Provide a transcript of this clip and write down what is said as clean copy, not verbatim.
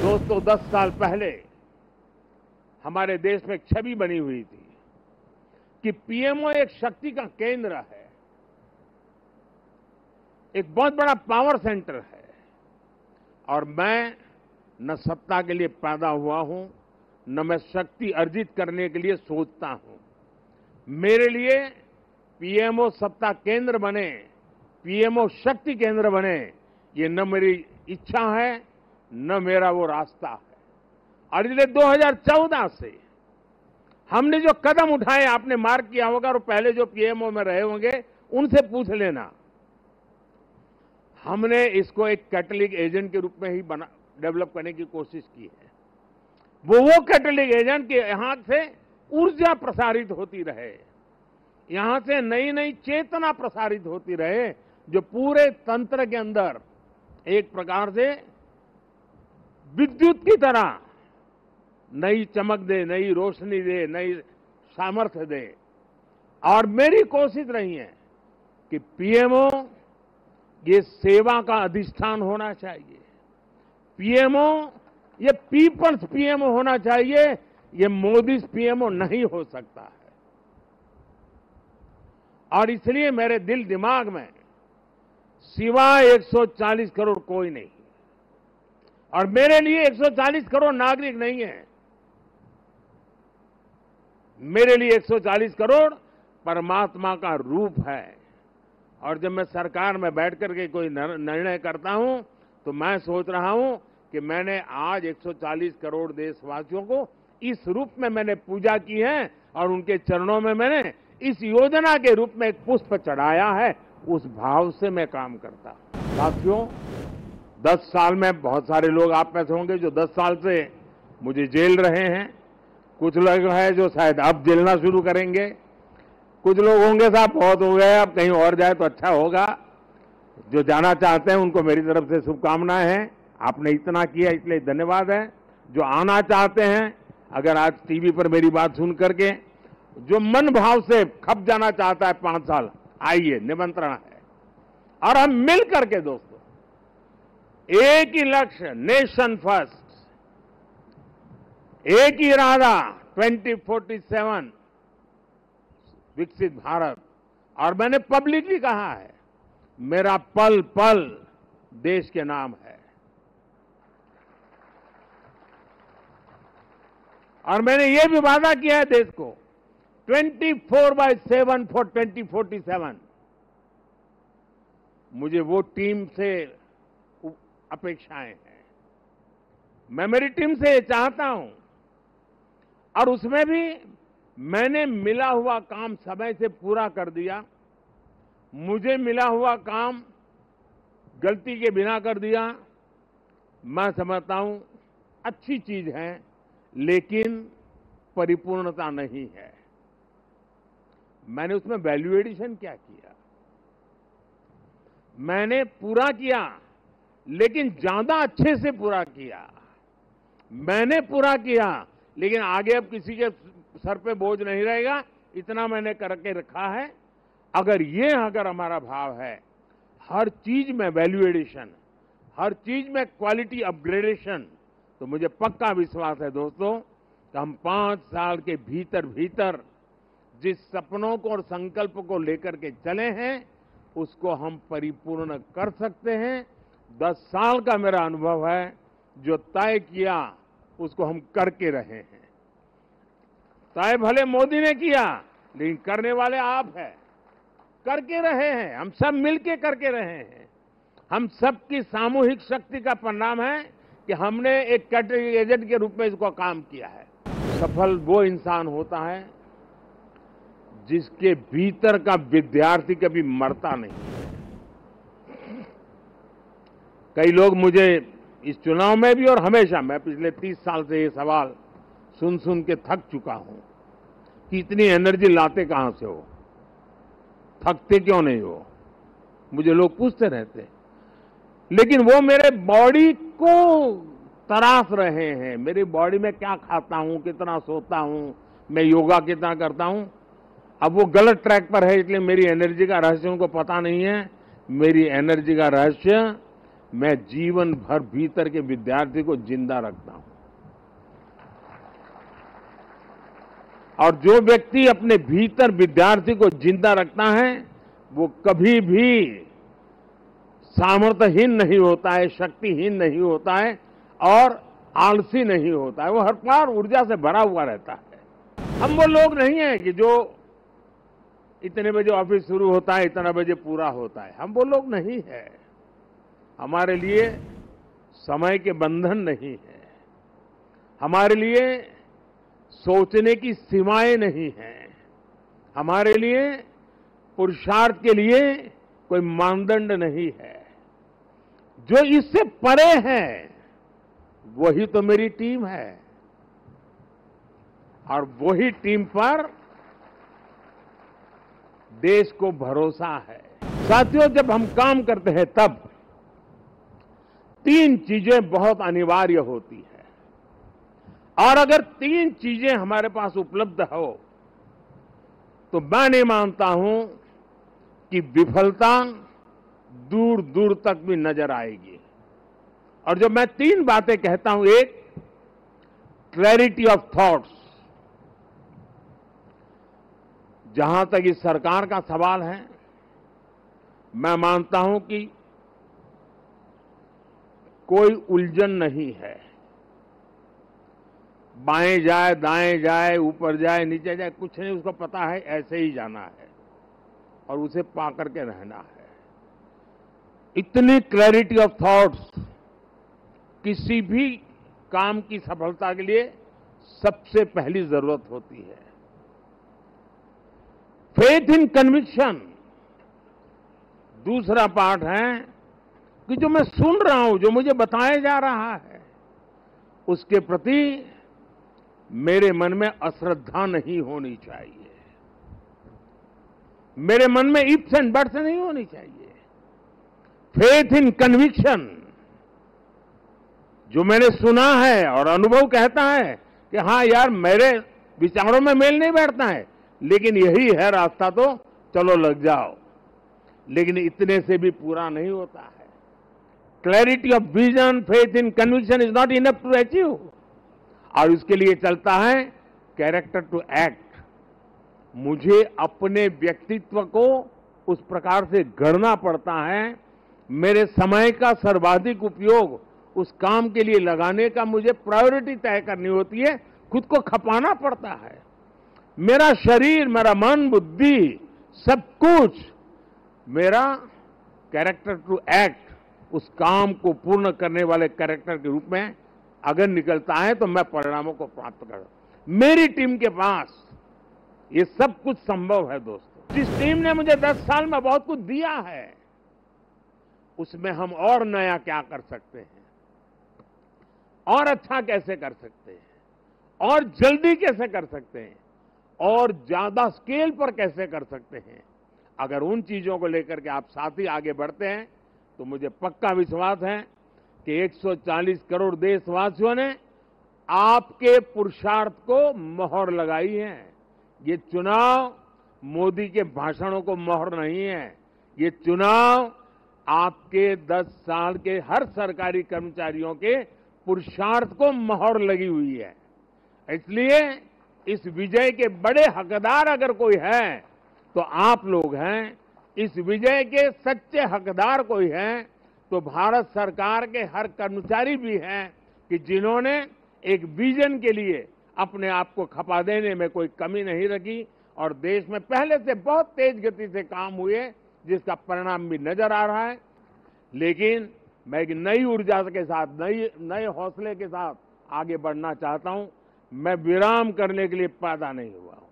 दोस्तों 10 साल पहले हमारे देश में एक छवि बनी हुई थी कि पीएमओ एक शक्ति का केंद्र है, एक बहुत बड़ा पावर सेंटर है। और मैं न सत्ता के लिए पैदा हुआ हूं, न मैं शक्ति अर्जित करने के लिए सोचता हूं। मेरे लिए पीएमओ सत्ता केंद्र बने, पीएमओ शक्ति केंद्र बने, ये न मेरी इच्छा है न मेरा वो रास्ता है। और इसलिए 2014 से हमने जो कदम उठाए, आपने मार्क किया होगा, और पहले जो पीएमओ में रहे होंगे उनसे पूछ लेना, हमने इसको एक कैटलिक एजेंट के रूप में ही डेवलप करने की कोशिश की है। वो कैटलिक एजेंट के यहां से ऊर्जा प्रसारित होती रहे, यहां से नई नई चेतना प्रसारित होती रहे, जो पूरे तंत्र के अंदर एक प्रकार से विद्युत की तरह नई चमक दे, नई रोशनी दे, नई सामर्थ्य दे। और मेरी कोशिश रही है कि पीएमओ ये सेवा का अधिष्ठान होना चाहिए, पीएमओ ये पीपल्स पीएमओ होना चाहिए, ये मोदी पीएमओ नहीं हो सकता है। और इसलिए मेरे दिल दिमाग में सिवाय 140 करोड़ कोई नहीं, और मेरे लिए 140 करोड़ नागरिक नहीं है, मेरे लिए 140 करोड़ परमात्मा का रूप है। और जब मैं सरकार में बैठ करके कोई निर्णय करता हूं तो मैं सोच रहा हूं कि मैंने आज 140 करोड़ देशवासियों को इस रूप में मैंने पूजा की है, और उनके चरणों में मैंने इस योजना के रूप में एक पुष्प चढ़ाया है। उस भाव से मैं काम करता हूं। साथियों, 10 साल में बहुत सारे लोग आप में से होंगे जो 10 साल से मुझे जेल रहे हैं, कुछ लोग हैं जो शायद अब जेलना शुरू करेंगे, कुछ लोग होंगे साहब बहुत हो गए, अब कहीं और जाए तो अच्छा होगा। जो जाना चाहते हैं उनको मेरी तरफ से शुभकामनाएं हैं। आपने इतना किया इसलिए धन्यवाद है। जो आना चाहते हैं, अगर आज टीवी पर मेरी बात सुन करके जो मन भाव से खप जाना चाहता है 5 साल, आइए, निमंत्रण है। और हम मिल करके दोस्तों एक ही लक्ष्य, नेशन फर्स्ट, एक ही इरादा, 2047 विकसित भारत। और मैंने पब्लिकली कहा है, मेरा पल पल देश के नाम है। और मैंने ये भी वादा किया है देश को, 24/7 फॉर 2047। मुझे वो टीम से अपेक्षाएं हैं, मैं मेरी टीम से चाहता हूं। और उसमें भी मैंने मिला हुआ काम समय से पूरा कर दिया, मुझे मिला हुआ काम गलती के बिना कर दिया। मैं समझता हूं अच्छी चीज है, लेकिन परिपूर्णता नहीं है। मैंने उसमें वैल्यू एडिशन क्या किया? मैंने पूरा किया, लेकिन ज्यादा अच्छे से पूरा किया। मैंने पूरा किया, लेकिन आगे अब किसी के सर पे बोझ नहीं रहेगा, इतना मैंने करके रखा है। अगर हमारा भाव है, हर चीज में वैल्यू एडिशन, हर चीज में क्वालिटी अपग्रेडेशन, तो मुझे पक्का विश्वास है दोस्तों कि हम 5 साल के भीतर भीतर जिस सपनों को और संकल्प को लेकर के चले हैं, उसको हम परिपूर्ण कर सकते हैं। 10 साल का मेरा अनुभव है, जो तय किया उसको हम करके रहे हैं। तय भले मोदी ने किया, लेकिन करने वाले आप हैं, करके रहे हैं, हम सब मिलके करके रहे हैं। हम सबकी सामूहिक शक्ति का परिणाम है कि हमने एक कैटलिक एजेंट के रूप में इसको काम किया है। सफल वो इंसान होता है जिसके भीतर का विद्यार्थी कभी मरता नहीं है। कई लोग मुझे इस चुनाव में भी और हमेशा, मैं पिछले 30 साल से ये सवाल सुन सुन के थक चुका हूं कि इतनी एनर्जी लाते कहां से हो, थकते क्यों नहीं हो, मुझे लोग पूछते रहते। लेकिन वो मेरे बॉडी को तराश रहे हैं, मेरी बॉडी में क्या खाता हूं, कितना सोता हूं, मैं योगा कितना करता हूं। अब वो गलत ट्रैक पर है, इसलिए मेरी एनर्जी का रहस्य उनको पता नहीं है। मेरी एनर्जी का रहस्य मैं जीवन भर भीतर के विद्यार्थी को जिंदा रखता हूं। और जो व्यक्ति अपने भीतर विद्यार्थी को जिंदा रखता है वो कभी भी सामर्थ्यहीन नहीं होता है, शक्तिहीन नहीं होता है और आलसी नहीं होता है। वो हर बार ऊर्जा से भरा हुआ रहता है। हम वो लोग नहीं हैं कि जो इतने बजे ऑफिस शुरू होता है, इतना बजे पूरा होता है। हम वो लोग नहीं है। हमारे लिए समय के बंधन नहीं है। हमारे लिए सोचने की सीमाएं नहीं हैं। हमारे लिए पुरुषार्थ के लिए कोई मानदंड नहीं है। जो इससे परे है वही तो मेरी टीम है और वही टीम पर देश को भरोसा है। साथियों, जब हम काम करते हैं तब 3 चीजें बहुत अनिवार्य होती है और अगर 3 चीजें हमारे पास उपलब्ध हो तो मैं नहीं मानता हूं कि विफलता दूर दूर तक भी नजर आएगी। और जब मैं 3 बातें कहता हूं, एक, क्लैरिटी ऑफ थॉट्स। जहां तक इस सरकार का सवाल है, मैं मानता हूं कि कोई उलझन नहीं है। बाएं जाए, दाएं जाए, ऊपर जाए, नीचे जाए, कुछ नहीं, उसको पता है ऐसे ही जाना है और उसे पा करके रहना है। इतनी क्लैरिटी ऑफ थॉट्स किसी भी काम की सफलता के लिए सबसे पहली जरूरत होती है। फेथ इन कन्विक्शन दूसरा पार्ट है कि जो मैं सुन रहा हूं, जो मुझे बताया जा रहा है, उसके प्रति मेरे मन में अश्रद्धा नहीं होनी चाहिए। मेरे मन में इफ्स एंड बट्स नहीं होनी चाहिए। फेथ इन कन्विक्शन, जो मैंने सुना है और अनुभव कहता है कि हाँ यार, मेरे विचारों में मेल नहीं बैठता है, लेकिन यही है रास्ता, तो चलो लग जाओ। लेकिन इतने से भी पूरा नहीं होता है। Clarity of vision, faith in conviction is not enough to achieve. और इसके लिए चलता है कैरेक्टर टू एक्ट। मुझे अपने व्यक्तित्व को उस प्रकार से गढ़ना पड़ता है। मेरे समय का सर्वाधिक उपयोग उस काम के लिए लगाने का मुझे प्रायोरिटी तय करनी होती है। खुद को खपाना पड़ता है। मेरा शरीर, मेरा मन, बुद्धि, सब कुछ मेरा कैरेक्टर टू एक्ट, उस काम को पूर्ण करने वाले कैरेक्टर के रूप में अगर निकलता है तो मैं परिणामों को प्राप्त कर। मेरी टीम के पास ये सब कुछ संभव है दोस्तों। जिस टीम ने मुझे 10 साल में बहुत कुछ दिया है, उसमें हम और नया क्या कर सकते हैं, और अच्छा कैसे कर सकते हैं, और जल्दी कैसे कर सकते हैं, और ज्यादा स्केल पर कैसे कर सकते हैं। अगर उन चीजों को लेकर के आप साथ ही आगे बढ़ते हैं तो मुझे पक्का विश्वास है कि 140 करोड़ देशवासियों ने आपके पुरुषार्थ को मोहर लगाई है। ये चुनाव मोदी के भाषणों को मोहर नहीं है। ये चुनाव आपके 10 साल के हर सरकारी कर्मचारियों के पुरुषार्थ को मोहर लगी हुई है। इसलिए इस विजय के बड़े हकदार अगर कोई है तो आप लोग हैं। इस विजय के सच्चे हकदार कोई हैं तो भारत सरकार के हर कर्मचारी भी हैं कि जिन्होंने एक विजन के लिए अपने आप को खपा देने में कोई कमी नहीं रखी और देश में पहले से बहुत तेज गति से काम हुए, जिसका परिणाम भी नजर आ रहा है। लेकिन मैं एक नई ऊर्जा के साथ, नए हौसले के साथ आगे बढ़ना चाहता हूं। मैं विराम करने के लिए पैदा नहीं हुआ हूं।